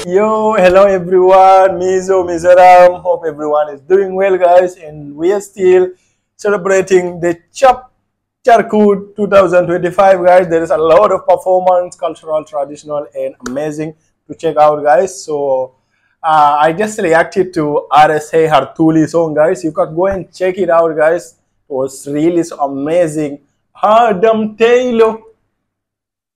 Yo, hello everyone, Mizoram. Hope everyone is doing well, guys. And we are still celebrating the CHAPCHAR KUT 2025, guys. There is a lot of performance, cultural, traditional, and amazing to check out, guys. So I just reacted to RSA Herthuli song, guys. You can go and check it out, guys. It was really so amazing. Hardam Taylor.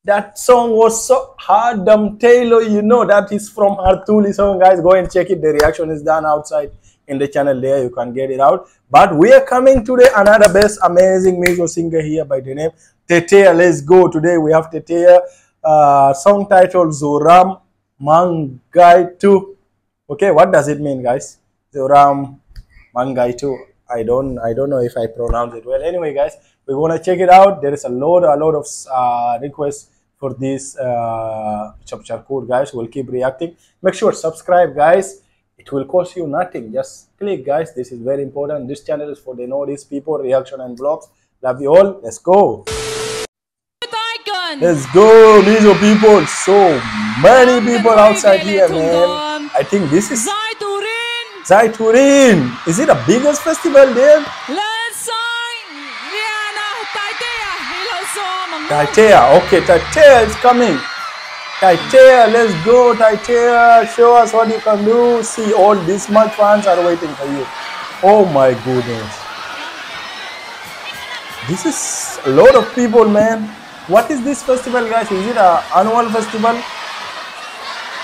That song was so hard, Taylor. You know that is from Herthuli song, guys. Go and check it. The reaction is done outside in the channel there. You can get it out. But we are coming today another best amazing mizo singer here by the name Taitea. Let's go. Today we have Taitea song titled ZORAM HMANGAIH. Okay, what does it mean, guys? ZORAM HMANGAIH. I don't know if I pronounce it well. Anyway, guys, we want to check it out. There is a lot of requests for this CHAPCHAR KUT, guys. We'll keep reacting. Make sure subscribe, guys. It will cost you nothing. Just click, guys. This is very important. This channel is for the Northeast people, reaction and vlogs. Love you all. Let's go. Icon. Let's go, mizo people. So many people outside here, man. I think this is Zaiturin. Is it the biggest festival there? Taitea, okay, Taitea is coming. Taitea, let's go, Taitea. Show us what you can do. See, all these much fans are waiting for you. Oh my goodness. This is a lot of people, man. What is this festival, guys? Is it an annual festival?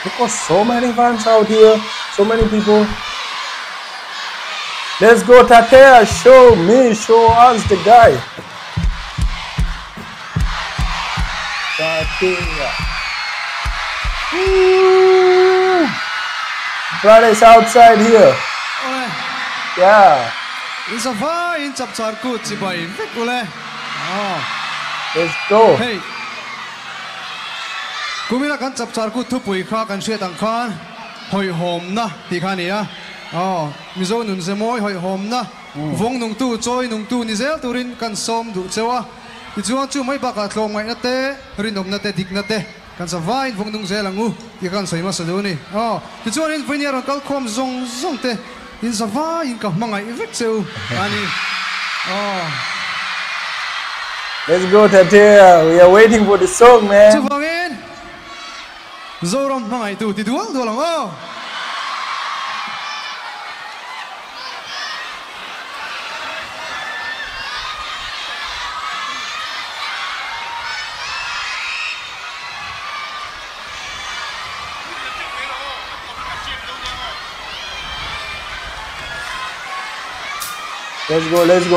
Because so many fans out here, so many people. Let's go, Taitea. Show us the guy. Brothers outside here. Yeah. It's a fine CHAPCHAR KUT. Let's go. Hey. Kumila kan CHAPCHAR KUT tu pui kha kan shuat ang khan hoi hom na ti khania. Mizo nun se moi hoi hom na. Vong nung tu choi nung tu ni zel turin kan som du chewa. Ichuan chu mai baka tlong mai na te rinom na te dik na te kan sa vain vong nung zel angu ti kan sai ma sa do ni. Ichuan in vinier kal khom zong te in sa vain ka mangai vek cheu ani. Let's go, Taitea. We are waiting for the song, man. Chuvangin. Zoram HMANGAIH tu ti duang dolang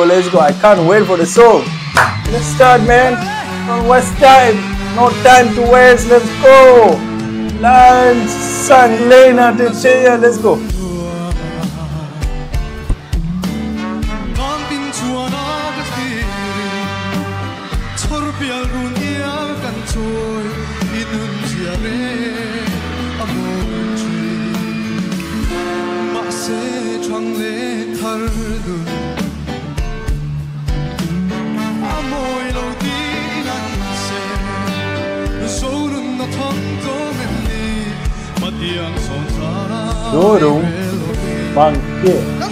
Let's go. I can't wait for the song. Let's start, man. Don't waste time. No time to waste. Let's go. Lalsangliana Taitea. Let's go. Zoram HMANGAIH.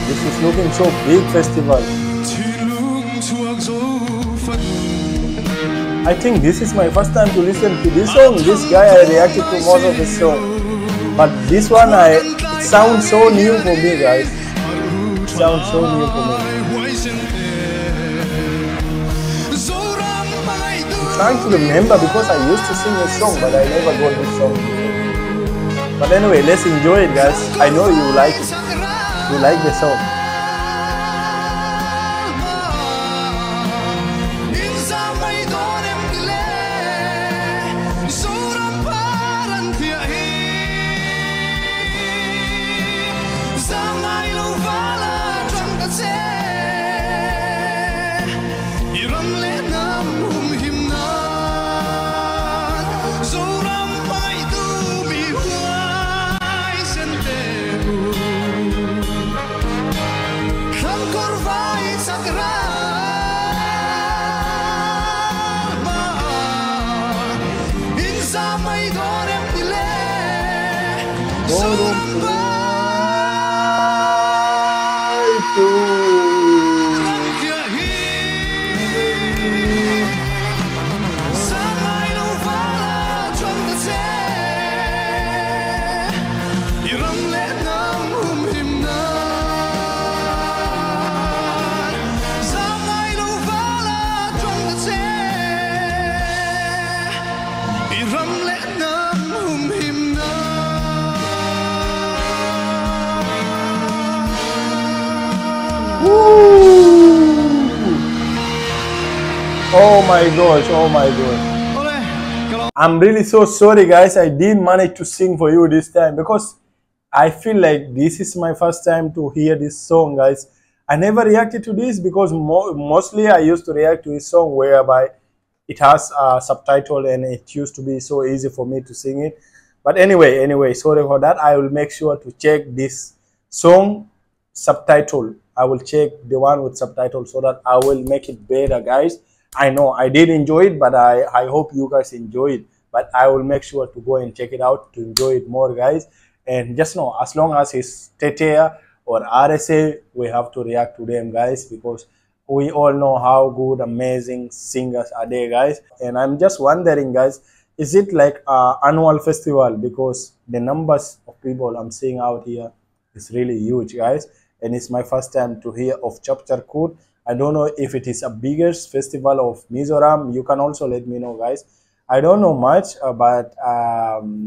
This is looking so big festival. I think this is my first time to listen to this song. This guy I reacted to most of his song, but this one it sounds so new for me, guys. sounds so new for me. I'm trying to remember because I used to sing a song, but I never got this song before. But anyway, let's enjoy it, guys. I know you like it. You like the song. Oh my gosh, oh my gosh. I'm really so sorry, guys. I didn't manage to sing for you this time because I feel like this is my first time to hear this song, guys. I never reacted to this because mostly I used to react to this song whereby it has a subtitle and it used to be so easy for me to sing it. But anyway, sorry for that. I will make sure to check this song subtitle. I will check the one with subtitle so that I will make it better, guys. I know I did enjoy it, but I hope you guys enjoy it. But I will make sure to go and check it out to enjoy it more, guys. And just know, as long as it's Taitea or RSA, we have to react to them, guys, because we all know how good, amazing singers are there, guys. And I'm just wondering, guys, is it like an annual festival? Because the numbers of people I'm seeing out here is really huge, guys. And it's my first time to hear of CHAPCHAR KUT. I don't know if it is a biggest festival of Mizoram. You can also let me know, guys. I don't know much, but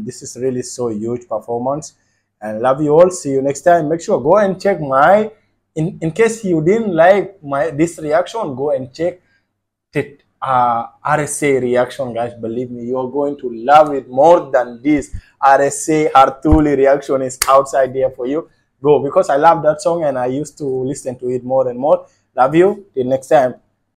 this is really so huge performance. And love you all. See you next time. Make sure go and check my, in case you didn't like this reaction, go and check RSA reaction, guys. Believe me, you're going to love it more than this. RSA Herthuli reaction is outside there for you. Go, because I love that song and I used to listen to it more and more. Love you. Till next time.